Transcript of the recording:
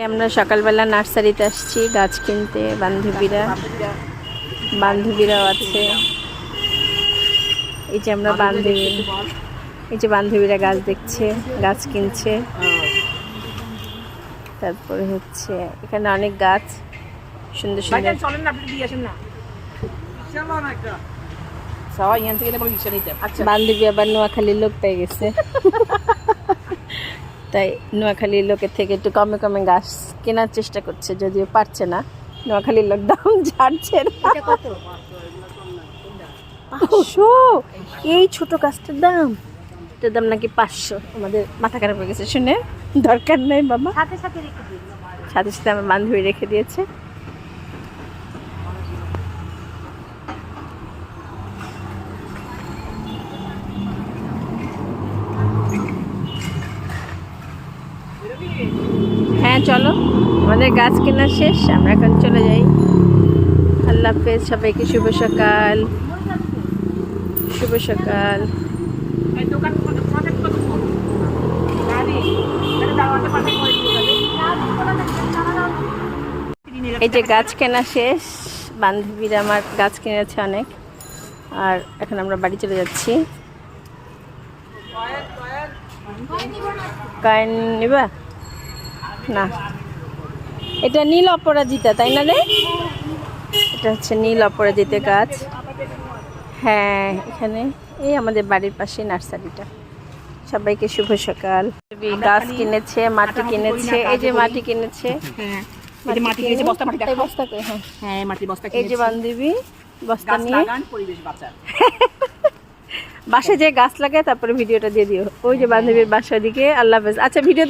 আমরা সকালবেলা নার্সারিতে আসছি গাছ কিনতে। বান্ধবীরাও আছে। এই যে আমরা বান্ধবীরা গাছ দেখছে, গাছ কিনছে। তারপরে হচ্ছে এখানে অনেক গাছ সুন্দর সুন্দর। বান্ধবী আবার নোয়াখালীর লোক পেয়ে গেছে, তাই নোয়াখালীর লোকের থেকে একটু কমে কমে গাছ কেনার চেষ্টা করছে, যদিও পারছে না। নোয়াখালীর লোক দাম ছাড়ছে না। 500 এই ছোট গাছটার দাম, এটার দাম নাকি 500। আমাদের মাথা খারাপ হয়ে গেছে শুনে। দরকার নেই বাবা, সাথে সাথে আমার বান্ধবী রেখে দিয়েছে। হ্যাঁ চলো, আমাদের গাছ কেনা শেষ, আমরা এখন চলে যাই। আল্লাহ হাফেজ সবাইকে, শুভ সকাল। শুভ সকাল। এই যে গাছ কেনা শেষ, বান্ধবীরা আমার গাছ কিনেছে অনেক, আর এখন আমরা বাড়ি চলে যাচ্ছি। কয়েন নিবা না? এটা নীল অপরাজিতা তাই না রে? এটা হচ্ছে নীল অপরাজিতা গাছ। হ্যাঁ, এখানে এই আমাদের বাড়ির পাশে নার্সারিটা। সবাইকে শুভ সকাল। গাছ কিনেছে, মাটি কিনেছে। এই যে মাটি কিনেছে, এই যে বান্ধবী বস্তা নিয়ে বাসায় যে গাছ লাগায়, তারপরে ভিডিওটা দিয়ে দিও। ওই যে বান্ধবীর বাসার দিকে। আল্লাহ হাফেজ। আচ্ছা ভিডিও